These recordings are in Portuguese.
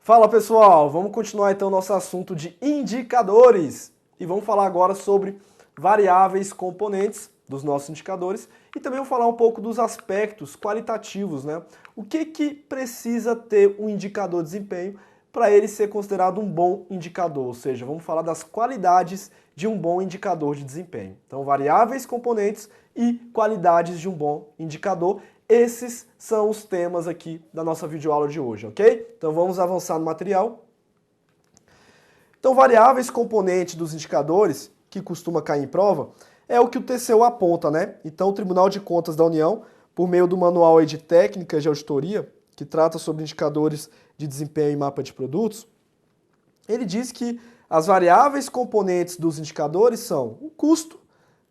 Fala pessoal, vamos continuar então nosso assunto de indicadores e vamos falar agora sobre variáveis componentes dos nossos indicadores e também vou falar um pouco dos aspectos qualitativos, né? O que precisa ter um indicador de desempenho para ele ser considerado um bom indicador, ou seja, vamos falar das qualidades de um bom indicador de desempenho. Então, variáveis componentes e qualidades de um bom indicador. Esses são os temas aqui da nossa videoaula de hoje, ok? Então vamos avançar no material. Então, variáveis componentes dos indicadores, que costuma cair em prova, é o que o TCU aponta, né? Então, o Tribunal de Contas da União, por meio do Manual aí de Técnicas de Auditoria, que trata sobre indicadores de desempenho e mapa de produtos, ele diz que as variáveis componentes dos indicadores são o custo,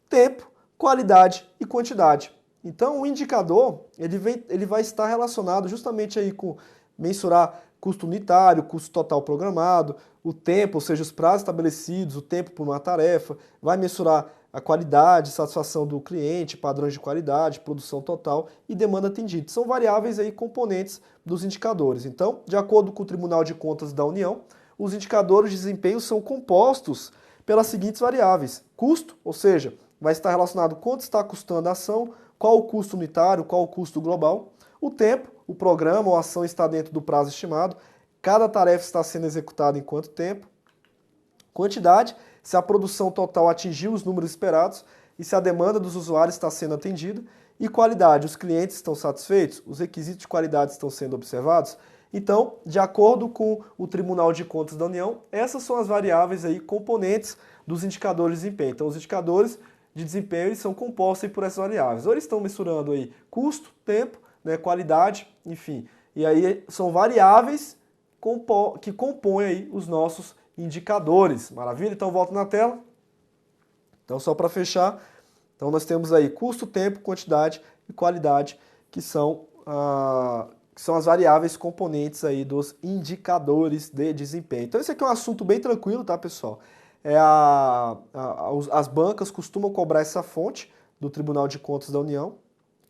tempo, qualidade e quantidade. Então, o indicador ele vai estar relacionado justamente aí com mensurar custo unitário, custo total programado, o tempo, ou seja, os prazos estabelecidos, o tempo por uma tarefa, vai mensurar a qualidade, satisfação do cliente, padrões de qualidade, produção total e demanda atendida. São variáveis aí componentes dos indicadores. Então, de acordo com o Tribunal de Contas da União, os indicadores de desempenho são compostos pelas seguintes variáveis: custo, ou seja, vai estar relacionado com quanto está custando a ação, qual o custo unitário, qual o custo global, o tempo, o programa ou a ação está dentro do prazo estimado, cada tarefa está sendo executada em quanto tempo, quantidade, se a produção total atingiu os números esperados e se a demanda dos usuários está sendo atendida, e qualidade, os clientes estão satisfeitos, os requisitos de qualidade estão sendo observados. Então, de acordo com o Tribunal de Contas da União, essas são as variáveis aí componentes dos indicadores de desempenho. Então, os indicadores de desempenho eles são compostos por essas variáveis. Ou eles estão mensurando aí custo, tempo, né, qualidade, enfim. E aí são variáveis que compõem aí os nossos indicadores. Maravilha? Então volta na tela. Então só para fechar, então nós temos aí custo, tempo, quantidade e qualidade, que são as variáveis componentes aí dos indicadores de desempenho. Então esse aqui é um assunto bem tranquilo, tá, pessoal? As bancas costumam cobrar essa fonte do Tribunal de Contas da União,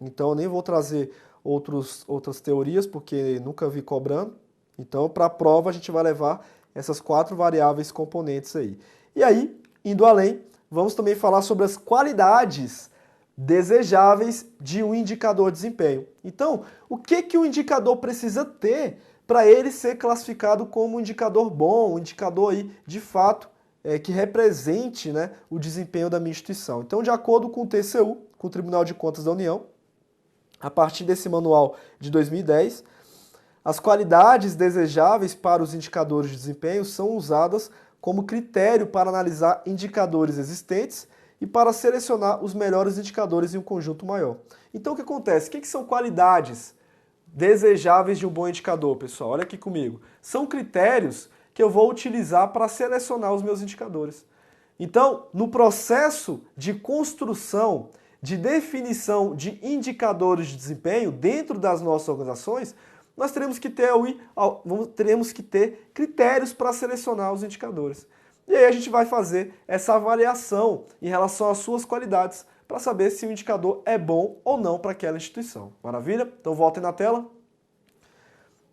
então eu nem vou trazer outras teorias, porque nunca vi cobrando. Então, para a prova, a gente vai levar essas 4 variáveis componentes aí. E aí, indo além, vamos também falar sobre as qualidades desejáveis de um indicador de desempenho. Então, o que o indicador precisa ter para ele ser classificado como um indicador bom, um indicador aí, de fato, que represente, né, o desempenho da minha instituição. Então, de acordo com o TCU, com o Tribunal de Contas da União, a partir desse manual de 2010, as qualidades desejáveis para os indicadores de desempenho são usadas como critério para analisar indicadores existentes e para selecionar os melhores indicadores em um conjunto maior. Então, o que acontece? O que são qualidades desejáveis de um bom indicador, pessoal? Olha aqui comigo. São critérios que eu vou utilizar para selecionar os meus indicadores. Então, no processo de construção, de definição de indicadores de desempenho dentro das nossas organizações, nós teremos que ter critérios para selecionar os indicadores. E aí a gente vai fazer essa avaliação em relação às suas qualidades para saber se o indicador é bom ou não para aquela instituição. Maravilha? Então voltem na tela.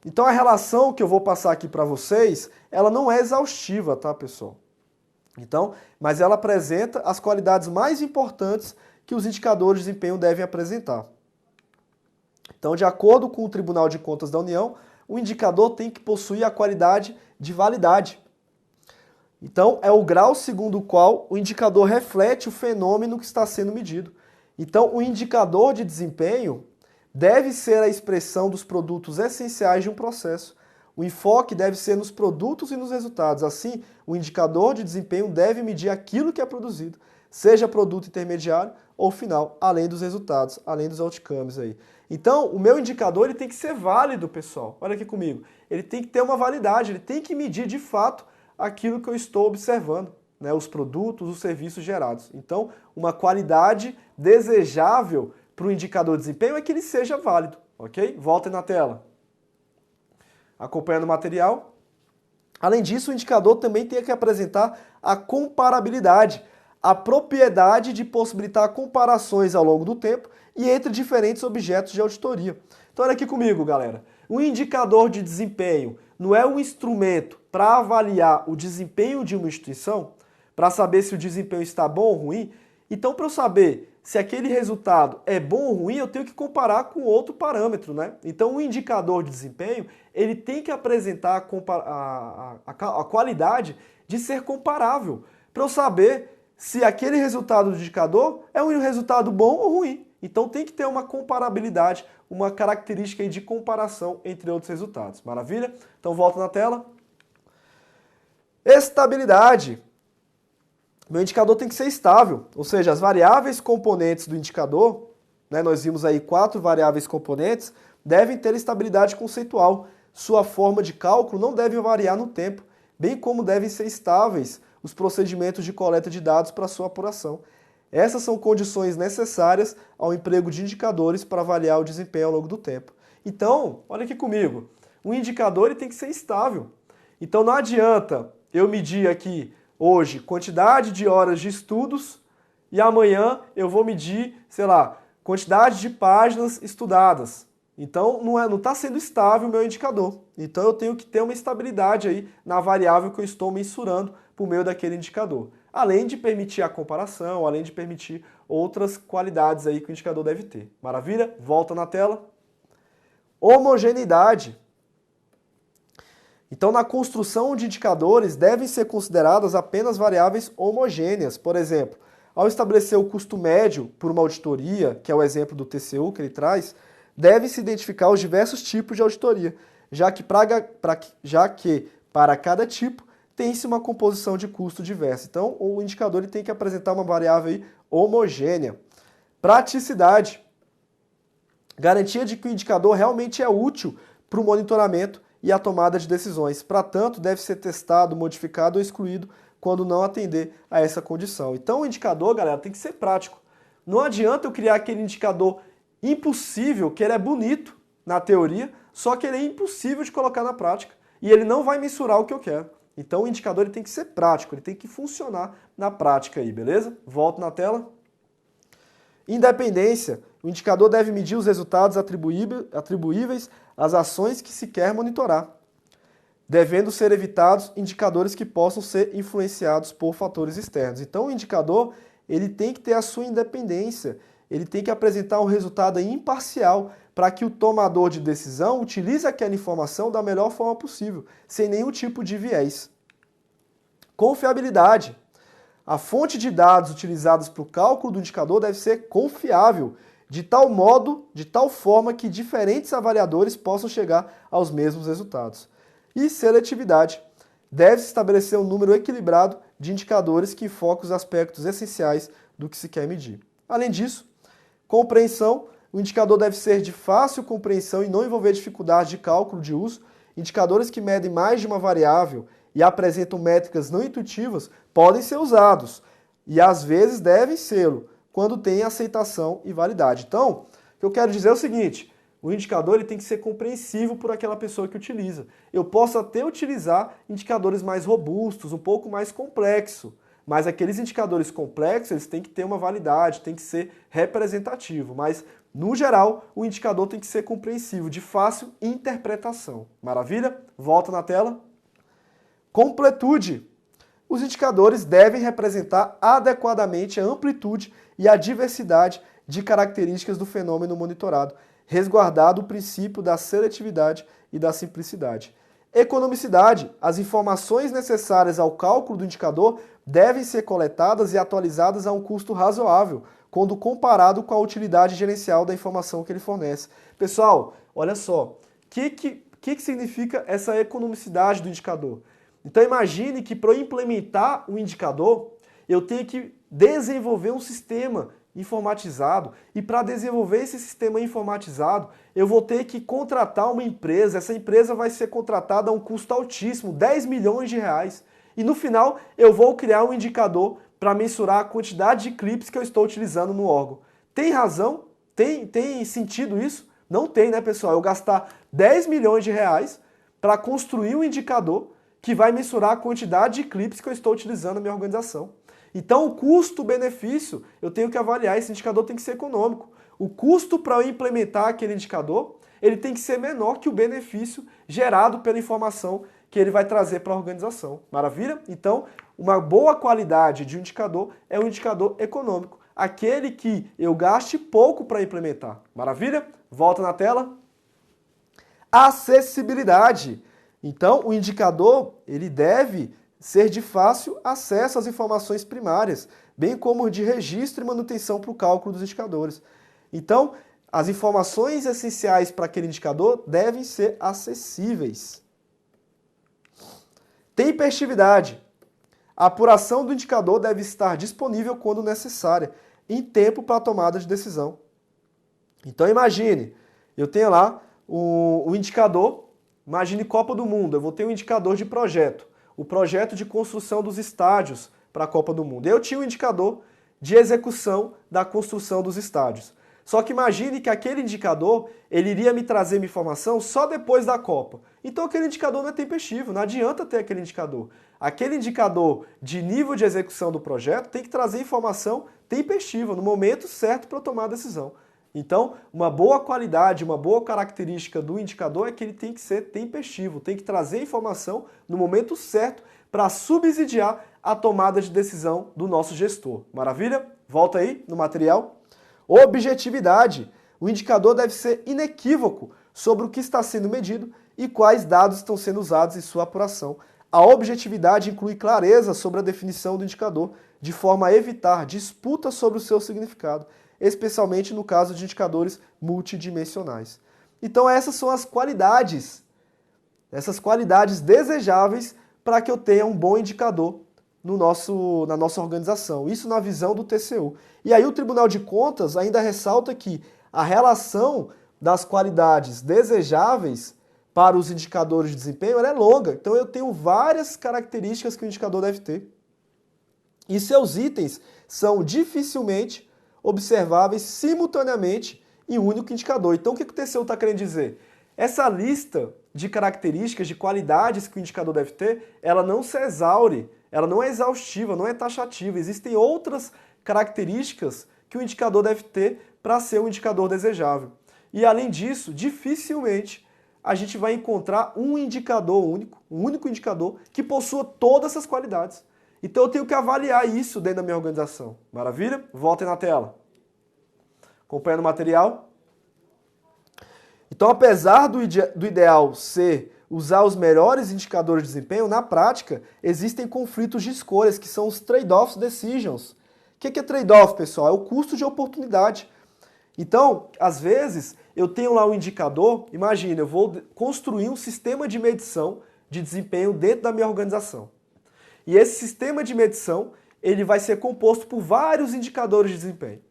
Então a relação que eu vou passar aqui para vocês, ela não é exaustiva, tá, pessoal? Então, mas ela apresenta as qualidades mais importantes que os indicadores de desempenho devem apresentar. Então, de acordo com o Tribunal de Contas da União, o indicador tem que possuir a qualidade de validade. Então, é o grau segundo o qual o indicador reflete o fenômeno que está sendo medido. Então, o indicador de desempenho deve ser a expressão dos produtos essenciais de um processo. O enfoque deve ser nos produtos e nos resultados. Assim, o indicador de desempenho deve medir aquilo que é produzido, seja produto intermediário ou final, além dos resultados, além dos outcomes aí. Então, o meu indicador ele tem que ser válido, pessoal. Olha aqui comigo. Ele tem que ter uma validade, ele tem que medir de fato aquilo que eu estou observando, né? Os produtos, os serviços gerados. Então, uma qualidade desejável para o indicador de desempenho é que ele seja válido, ok? Voltem na tela. Acompanhando o material. Além disso, o indicador também tem que apresentar a comparabilidade, a propriedade de possibilitar comparações ao longo do tempo e entre diferentes objetos de auditoria. Então olha aqui comigo, galera. O indicador de desempenho não é um instrumento para avaliar o desempenho de uma instituição, para saber se o desempenho está bom ou ruim. Então, para eu saber se aquele resultado é bom ou ruim, eu tenho que comparar com outro parâmetro, né? Então, o indicador de desempenho, ele tem que apresentar a qualidade de ser comparável, para eu saber se aquele resultado do indicador é um resultado bom ou ruim. Então, tem que ter uma comparabilidade, uma característica aí de comparação entre outros resultados. Maravilha? Então, volta na tela. Estabilidade. Meu indicador tem que ser estável, ou seja, as variáveis componentes do indicador, né, nós vimos aí 4 variáveis componentes, devem ter estabilidade conceitual. Sua forma de cálculo não deve variar no tempo, bem como devem ser estáveis os procedimentos de coleta de dados para sua apuração. Essas são condições necessárias ao emprego de indicadores para avaliar o desempenho ao longo do tempo. Então, olha aqui comigo, o indicador ele tem que ser estável. Então não adianta eu medir aqui hoje quantidade de horas de estudos e amanhã eu vou medir, sei lá, quantidade de páginas estudadas. Então não está sendo estável o meu indicador. Então eu tenho que ter uma estabilidade aí na variável que eu estou mensurando por meio daquele indicador. Além de permitir a comparação, além de permitir outras qualidades aí que o indicador deve ter. Maravilha? Volta na tela. Homogeneidade. Então, na construção de indicadores, devem ser consideradas apenas variáveis homogêneas. Por exemplo, ao estabelecer o custo médio por uma auditoria, que é o exemplo do TCU que ele traz, deve-se identificar os diversos tipos de auditoria, já que para cada tipo tem-se uma composição de custo diversa. Então, o indicador ele tem que apresentar uma variável aí homogênea. Praticidade. Garantia de que o indicador realmente é útil para o monitoramento e a tomada de decisões. Para tanto, deve ser testado, modificado ou excluído quando não atender a essa condição. Então, o indicador, galera, tem que ser prático. Não adianta eu criar aquele indicador impossível, que ele é bonito na teoria, só que ele é impossível de colocar na prática e ele não vai mensurar o que eu quero. Então, o indicador ele tem que ser prático, ele tem que funcionar na prática aí, beleza? Volto na tela. Independência. O indicador deve medir os resultados atribuíveis às ações que se quer monitorar, devendo ser evitados indicadores que possam ser influenciados por fatores externos. Então, o indicador ele tem que ter a sua independência, ele tem que apresentar um resultado imparcial para que o tomador de decisão utilize aquela informação da melhor forma possível, sem nenhum tipo de viés. Confiabilidade. A fonte de dados utilizadas para o cálculo do indicador deve ser confiável, de tal forma que diferentes avaliadores possam chegar aos mesmos resultados. E seletividade. Deve-se estabelecer um número equilibrado de indicadores que foquem os aspectos essenciais do que se quer medir. Além disso, compreensão. O indicador deve ser de fácil compreensão e não envolver dificuldade de cálculo de uso. Indicadores que medem mais de uma variável e apresentam métricas não intuitivas podem ser usados e às vezes devem sê-lo quando tem aceitação e validade. Então, o que eu quero dizer é o seguinte, o indicador ele tem que ser compreensível por aquela pessoa que utiliza. Eu posso até utilizar indicadores mais robustos, um pouco mais complexos, mas aqueles indicadores complexos eles têm que ter uma validade, tem que ser representativo, mas no geral o indicador tem que ser compreensível, de fácil interpretação. Maravilha? Volta na tela. Completude. Os indicadores devem representar adequadamente a amplitude e a diversidade de características do fenômeno monitorado, resguardado o princípio da seletividade e da simplicidade. Economicidade. As informações necessárias ao cálculo do indicador devem ser coletadas e atualizadas a um custo razoável, quando comparado com a utilidade gerencial da informação que ele fornece. Pessoal, olha só, o que significa essa economicidade do indicador? Então imagine que para eu implementar um indicador, eu tenho que desenvolver um sistema informatizado e para desenvolver esse sistema informatizado, eu vou ter que contratar uma empresa, essa empresa vai ser contratada a um custo altíssimo, 10 milhões de reais. E no final eu vou criar um indicador para mensurar a quantidade de clipes que eu estou utilizando no órgão. Tem razão? Tem sentido isso? Não tem, né, pessoal? Eu gastar 10 milhões de reais para construir um indicador que vai mensurar a quantidade de clipes que eu estou utilizando na minha organização. Então, o custo-benefício, eu tenho que avaliar, esse indicador tem que ser econômico. O custo para eu implementar aquele indicador ele tem que ser menor que o benefício gerado pela informação que ele vai trazer para a organização. Maravilha? Então, uma boa qualidade de um indicador é um indicador econômico, aquele que eu gaste pouco para implementar. Maravilha? Volta na tela. Acessibilidade. Então, o indicador, ele deve ser de fácil acesso às informações primárias, bem como de registro e manutenção para o cálculo dos indicadores. Então, as informações essenciais para aquele indicador devem ser acessíveis. Tempestividade. A apuração do indicador deve estar disponível quando necessária, em tempo para a tomada de decisão. Então imagine, eu tenho lá o indicador, imagine Copa do Mundo, eu vou ter um indicador de projeto, o projeto de construção dos estádios para a Copa do Mundo. Eu tinha um indicador de execução da construção dos estádios. Só que imagine que aquele indicador, ele iria me trazer uma informação só depois da Copa. Então aquele indicador não é tempestivo, não adianta ter aquele indicador. Aquele indicador de nível de execução do projeto tem que trazer informação tempestiva, no momento certo para eu tomar a decisão. Então, uma boa qualidade, uma boa característica do indicador é que ele tem que ser tempestivo, tem que trazer informação no momento certo para subsidiar a tomada de decisão do nosso gestor. Maravilha? Volta aí no material. Objetividade. O indicador deve ser inequívoco sobre o que está sendo medido e quais dados estão sendo usados em sua apuração. A objetividade inclui clareza sobre a definição do indicador, de forma a evitar disputas sobre o seu significado, especialmente no caso de indicadores multidimensionais. Então essas são as qualidades desejáveis para que eu tenha um bom indicador na nossa organização. Isso na visão do TCU. E aí o Tribunal de Contas ainda ressalta que a relação das qualidades desejáveis para os indicadores de desempenho ela é longa. Então eu tenho várias características que o indicador deve ter. E seus itens são dificilmente observáveis simultaneamente em um único indicador. Então o que o TCU está querendo dizer? Essa lista de características, de qualidades que o indicador deve ter, ela não se exaure, ela não é exaustiva, não é taxativa. Existem outras características que o indicador deve ter para ser um indicador desejável. E além disso, dificilmente a gente vai encontrar um indicador único, um único indicador que possua todas essas qualidades. Então eu tenho que avaliar isso dentro da minha organização. Maravilha? Voltem na tela. Acompanhando o material. Então, apesar do ideal ser usar os melhores indicadores de desempenho, na prática existem conflitos de escolhas, que são os trade-off decisions. O que é trade-off, pessoal? É o custo de oportunidade. Então, às vezes, eu tenho lá um indicador, imagina, eu vou construir um sistema de medição de desempenho dentro da minha organização. E esse sistema de medição, ele vai ser composto por vários indicadores de desempenho.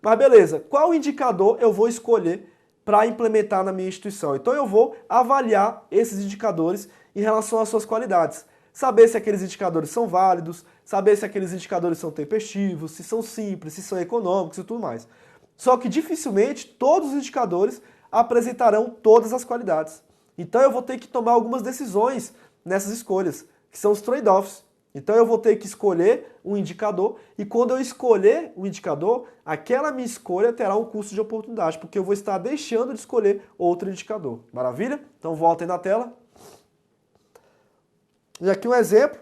Mas beleza, qual indicador eu vou escolher para implementar na minha instituição? Então eu vou avaliar esses indicadores em relação às suas qualidades. Saber se aqueles indicadores são válidos, saber se aqueles indicadores são tempestivos, se são simples, se são econômicos e tudo mais. Só que dificilmente todos os indicadores apresentarão todas as qualidades. Então eu vou ter que tomar algumas decisões nessas escolhas, que são os trade-offs. Então eu vou ter que escolher um indicador e quando eu escolher o indicador, aquela minha escolha terá um custo de oportunidade, porque eu vou estar deixando de escolher outro indicador. Maravilha? Então voltem na tela. E aqui um exemplo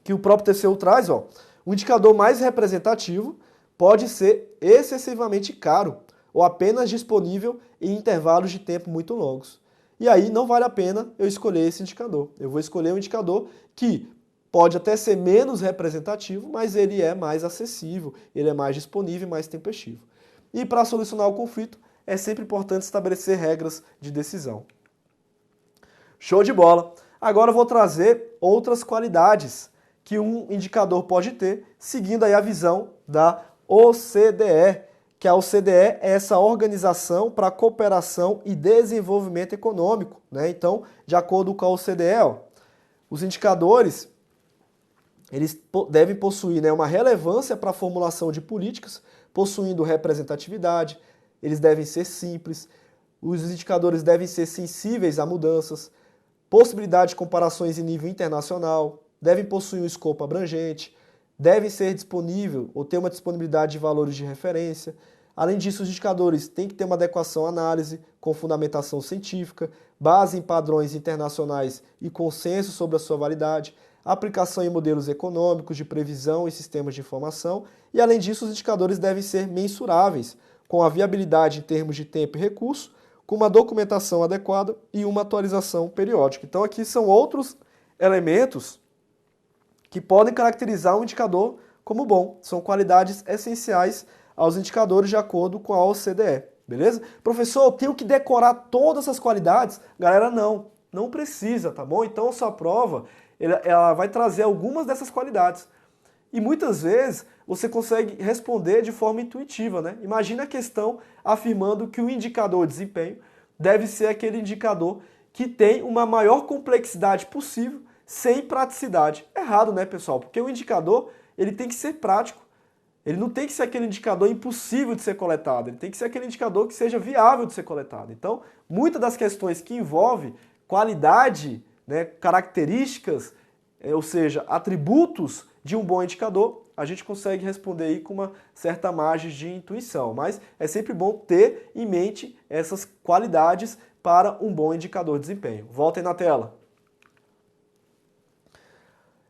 que o próprio TCU traz, ó. O indicador mais representativo pode ser excessivamente caro ou apenas disponível em intervalos de tempo muito longos. E aí não vale a pena eu escolher esse indicador. Eu vou escolher um indicador que pode até ser menos representativo, mas ele é mais acessível, ele é mais disponível e mais tempestivo. E para solucionar o conflito, é sempre importante estabelecer regras de decisão. Show de bola! Agora eu vou trazer outras qualidades que um indicador pode ter, seguindo aí a visão da OCDE, que a OCDE é essa Organização para a Cooperação e Desenvolvimento Econômico, né? Então, de acordo com a OCDE, ó, os indicadores eles devem possuir, né, uma relevância para a formulação de políticas, possuindo representatividade, eles devem ser simples, os indicadores devem ser sensíveis a mudanças, possibilidade de comparações em nível internacional, devem possuir um escopo abrangente, devem ser disponível ou ter uma disponibilidade de valores de referência, Além disso, os indicadores têm que ter uma adequação à análise, com fundamentação científica, base em padrões internacionais e consenso sobre a sua validade, aplicação em modelos econômicos de previsão e sistemas de informação, e além disso, os indicadores devem ser mensuráveis, com a viabilidade em termos de tempo e recurso, com uma documentação adequada e uma atualização periódica. Então aqui são outros elementos que podem caracterizar um indicador como bom. São qualidades essenciais aos indicadores de acordo com a OCDE, beleza? Professor, eu tenho que decorar todas essas qualidades? Galera, não precisa, tá bom? Então a sua prova, ela vai trazer algumas dessas qualidades. E muitas vezes você consegue responder de forma intuitiva, né? Imagina a questão afirmando que o indicador de desempenho deve ser aquele indicador que tem uma maior complexidade possível sem praticidade. Errado, né, pessoal? Porque o indicador, ele tem que ser prático. Ele não tem que ser aquele indicador impossível de ser coletado. Ele tem que ser aquele indicador que seja viável de ser coletado. Então, muitas das questões que envolvem qualidade, né, características, ou seja, atributos de um bom indicador, a gente consegue responder aí com uma certa margem de intuição. Mas é sempre bom ter em mente essas qualidades para um bom indicador de desempenho. Voltem na tela.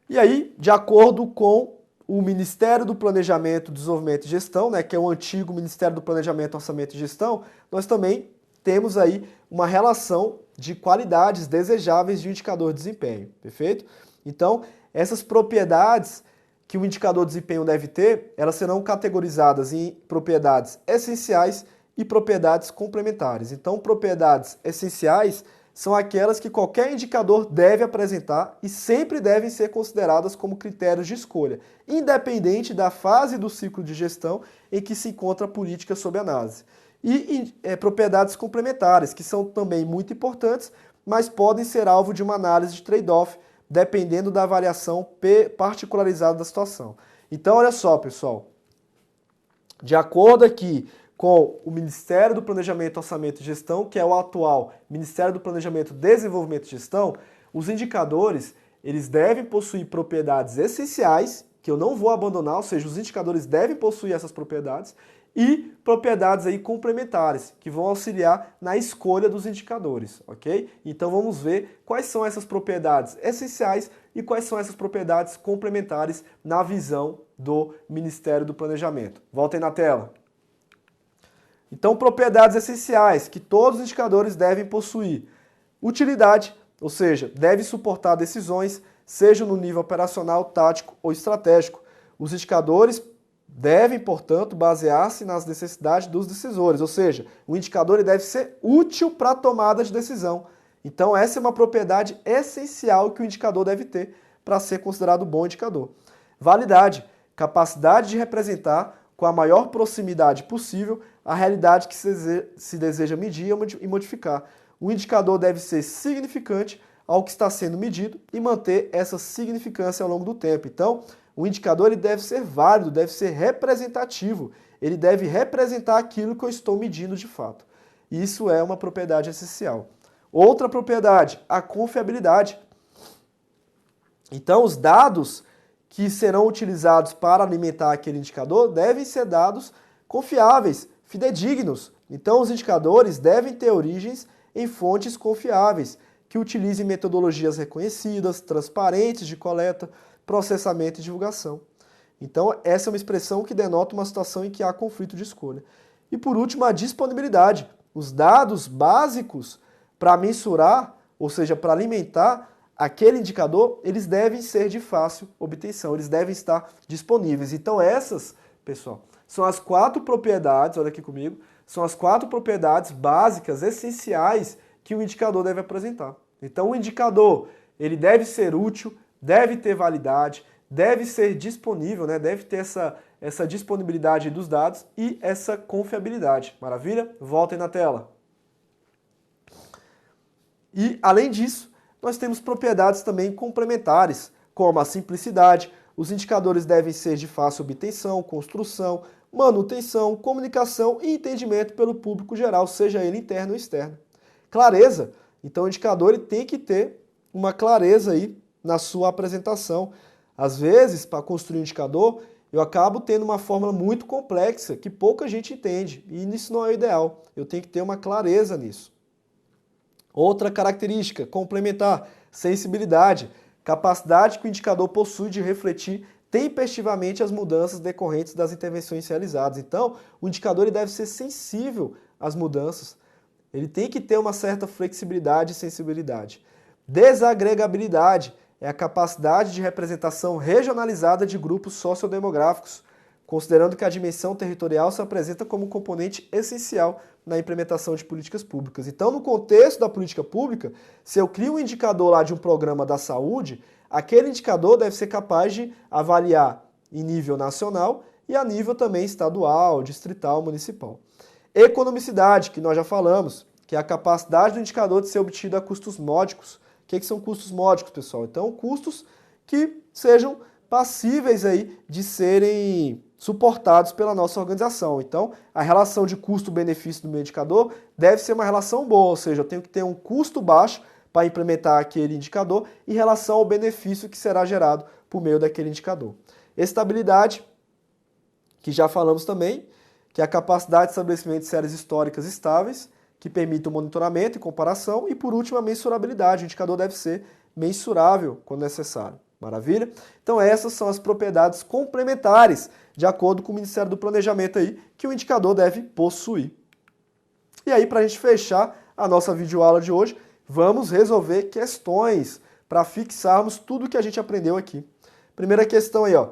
E aí, de acordo com o Ministério do Planejamento, Desenvolvimento e Gestão, né, que é o antigo Ministério do Planejamento, Orçamento e Gestão, nós também temos aí uma relação de qualidades desejáveis de um indicador de desempenho, perfeito? Então, essas propriedades que o indicador de desempenho deve ter, elas serão categorizadas em propriedades essenciais e propriedades complementares. Então, propriedades essenciais são aquelas que qualquer indicador deve apresentar e sempre devem ser consideradas como critérios de escolha, independente da fase do ciclo de gestão em que se encontra a política sob análise. E propriedades complementares, que são também muito importantes, mas podem ser alvo de uma análise de trade-off, dependendo da avaliação particularizada da situação. Então, olha só, pessoal, de acordo aqui com o Ministério do Planejamento, Orçamento e Gestão, que é o atual Ministério do Planejamento, Desenvolvimento e Gestão, os indicadores, eles devem possuir propriedades essenciais, que eu não vou abandonar, ou seja, os indicadores devem possuir essas propriedades, e propriedades aí complementares, que vão auxiliar na escolha dos indicadores, ok? Então vamos ver quais são essas propriedades essenciais e quais são essas propriedades complementares na visão do Ministério do Planejamento. Voltem na tela. Então, propriedades essenciais que todos os indicadores devem possuir. Utilidade, ou seja, deve suportar decisões, seja no nível operacional, tático ou estratégico. Os indicadores devem, portanto, basear-se nas necessidades dos decisores, ou seja, o indicador ele deve ser útil para a tomada de decisão. Então, essa é uma propriedade essencial que o indicador deve ter para ser considerado bom indicador. Validade, capacidade de representar com a maior proximidade possível a realidade que se deseja medir e modificar. O indicador deve ser significante ao que está sendo medido e manter essa significância ao longo do tempo. Então, o indicador ele deve ser válido, deve ser representativo, ele deve representar aquilo que eu estou medindo de fato. Isso é uma propriedade essencial. Outra propriedade, a confiabilidade. Então, os dados que serão utilizados para alimentar aquele indicador devem ser dados confiáveis, fidedignos. Então, os indicadores devem ter origens em fontes confiáveis, que utilizem metodologias reconhecidas, transparentes de coleta, processamento e divulgação. Então, essa é uma expressão que denota uma situação em que há conflito de escolha. E, por último, a disponibilidade. Os dados básicos para mensurar, ou seja, para alimentar aquele indicador, eles devem ser de fácil obtenção, eles devem estar disponíveis. Então essas, pessoal, são as 4 propriedades, olha aqui comigo, são as 4 propriedades básicas, essenciais, que o indicador deve apresentar. Então o indicador, ele deve ser útil, deve ter validade, deve ser disponível, né? Deve ter essa disponibilidade dos dados e essa confiabilidade. Maravilha? Voltem na tela. E, além disso, nós temos propriedades também complementares, como a simplicidade. Os indicadores devem ser de fácil obtenção, construção, manutenção, comunicação e entendimento pelo público geral, seja ele interno ou externo. Clareza. Então o indicador ele tem que ter uma clareza aí na sua apresentação. Às vezes, para construir um indicador, eu acabo tendo uma fórmula muito complexa que pouca gente entende, e isso não é o ideal. Eu tenho que ter uma clareza nisso. Outra característica complementar, sensibilidade, capacidade que o indicador possui de refletir tempestivamente as mudanças decorrentes das intervenções realizadas. Então, o indicador ele deve ser sensível às mudanças, ele tem que ter uma certa flexibilidade e sensibilidade. Desagregabilidade é a capacidade de representação regionalizada de grupos sociodemográficos, considerando que a dimensão territorial se apresenta como um componente essencial na implementação de políticas públicas. Então, no contexto da política pública, se eu crio um indicador lá de um programa da saúde, aquele indicador deve ser capaz de avaliar em nível nacional e a nível também estadual, distrital, municipal. Economicidade, que nós já falamos, que é a capacidade do indicador de ser obtido a custos módicos. O que são custos módicos, pessoal? Então, custos que sejam passíveis aí de serem suportados pela nossa organização. Então, a relação de custo-benefício do meu indicador deve ser uma relação boa, ou seja, eu tenho que ter um custo baixo para implementar aquele indicador em relação ao benefício que será gerado por meio daquele indicador. Estabilidade, que já falamos também, que é a capacidade de estabelecimento de séries históricas estáveis, que permite o monitoramento e comparação, e por último a mensurabilidade, o indicador deve ser mensurável quando necessário. Maravilha? Então essas são as propriedades complementares, de acordo com o Ministério do Planejamento aí, que o indicador deve possuir. E aí, para a gente fechar a nossa videoaula de hoje, vamos resolver questões para fixarmos tudo que a gente aprendeu aqui. Primeira questão aí, ó.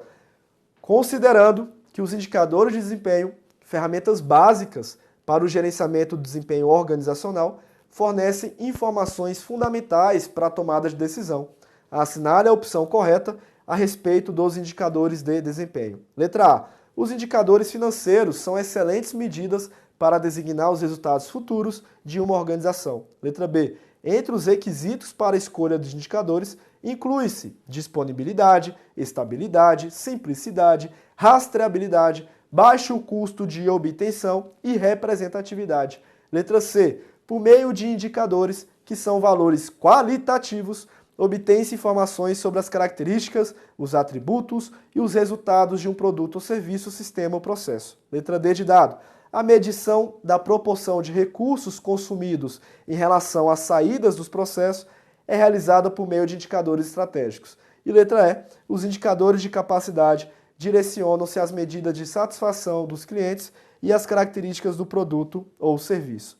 Considerando que os indicadores de desempenho, ferramentas básicas para o gerenciamento do desempenho organizacional, fornecem informações fundamentais para a tomada de decisão. Assinale a opção correta a respeito dos indicadores de desempenho. Letra A. Os indicadores financeiros são excelentes medidas para designar os resultados futuros de uma organização. Letra B. Entre os requisitos para a escolha dos indicadores, inclui-se disponibilidade, estabilidade, simplicidade, rastreabilidade, baixo custo de obtenção e representatividade. Letra C. Por meio de indicadores que são valores qualitativos, obtém-se informações sobre as características, os atributos e os resultados de um produto ou serviço, sistema ou processo. Letra D de dado. A medição da proporção de recursos consumidos em relação às saídas dos processos é realizada por meio de indicadores estratégicos. E letra E. Os indicadores de capacidade direcionam-se às medidas de satisfação dos clientes e às características do produto ou serviço.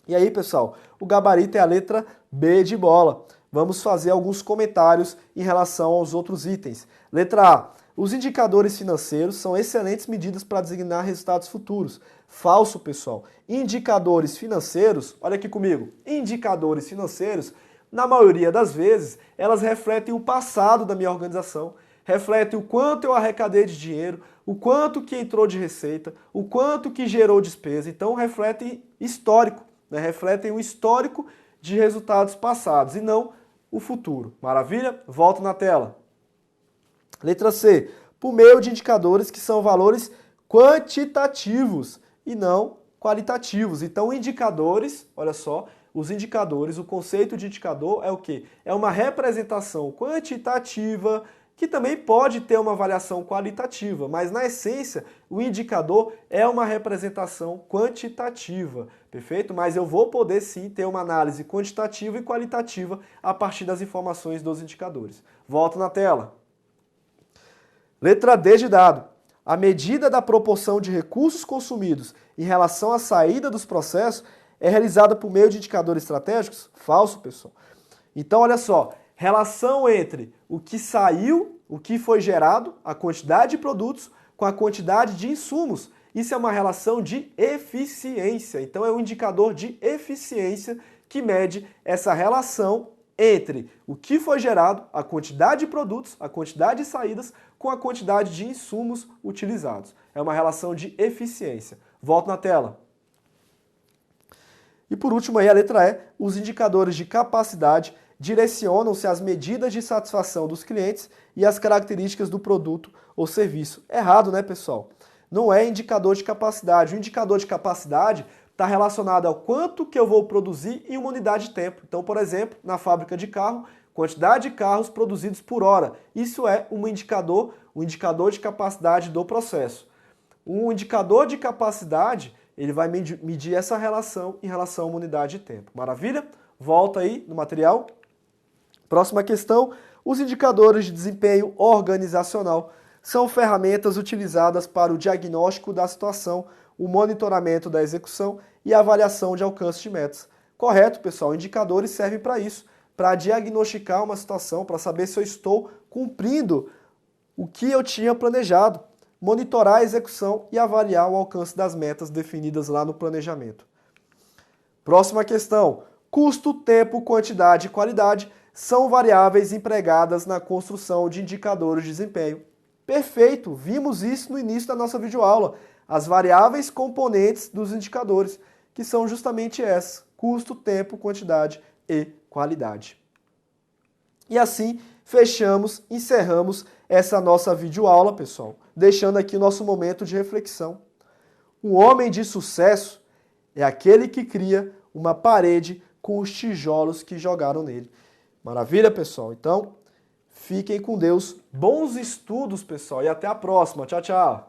E aí, pessoal, o gabarito é a letra B de bola. Vamos fazer alguns comentários em relação aos outros itens. Letra A. Os indicadores financeiros são excelentes medidas para designar resultados futuros. Falso, pessoal. Indicadores financeiros, olha aqui comigo, indicadores financeiros, na maioria das vezes, elas refletem o passado da minha organização, refletem o quanto eu arrecadei de dinheiro, o quanto que entrou de receita, o quanto que gerou despesa. Então, refletem histórico, né? Refletem o histórico de resultados passados e não o futuro. Maravilha? Volto na tela. Letra C. Por meio de indicadores que são valores quantitativos e não qualitativos. Então, indicadores, olha só, os indicadores, o conceito de indicador é o quê? É uma representação quantitativa que também pode ter uma avaliação qualitativa, mas na essência o indicador é uma representação quantitativa, perfeito? Mas eu vou poder sim ter uma análise quantitativa e qualitativa a partir das informações dos indicadores. Volto na tela. Letra D de dado. A medida da proporção de recursos consumidos em relação à saída dos processos é realizada por meio de indicadores estratégicos? Falso, pessoal. Então, olha só, relação entre o que saiu, o que foi gerado, a quantidade de produtos com a quantidade de insumos. Isso é uma relação de eficiência. Então, é um indicador de eficiência que mede essa relação entre o que foi gerado, a quantidade de produtos, a quantidade de saídas, com a quantidade de insumos utilizados. É uma relação de eficiência. Volto na tela. E por último aí a letra E, os indicadores de capacidade direcionam-se às medidas de satisfação dos clientes e às características do produto ou serviço. Errado, né, pessoal? Não é indicador de capacidade. O indicador de capacidade está relacionado ao quanto que eu vou produzir em uma unidade de tempo. Então, por exemplo, na fábrica de carro, quantidade de carros produzidos por hora. Isso é um indicador o indicador de capacidade do processo. O indicador de capacidade, ele vai medir essa relação em relação a uma unidade de tempo. Maravilha? Volta aí no material. Próxima questão. Os indicadores de desempenho organizacional são ferramentas utilizadas para o diagnóstico da situação, o monitoramento da execução e a avaliação de alcance de metas. Correto, pessoal? Indicadores servem para isso, para diagnosticar uma situação, para saber se eu estou cumprindo o que eu tinha planejado, monitorar a execução e avaliar o alcance das metas definidas lá no planejamento. Próxima questão. Custo, tempo, quantidade e qualidade são variáveis empregadas na construção de indicadores de desempenho. Perfeito! Vimos isso no início da nossa videoaula. As variáveis componentes dos indicadores, que são justamente essas: custo, tempo, quantidade e qualidade. E assim encerramos essa nossa videoaula, pessoal, deixando aqui o nosso momento de reflexão. Um homem de sucesso é aquele que cria uma parede com os tijolos que jogaram nele. Maravilha, pessoal? Então, fiquem com Deus. Bons estudos, pessoal, e até a próxima. Tchau, tchau.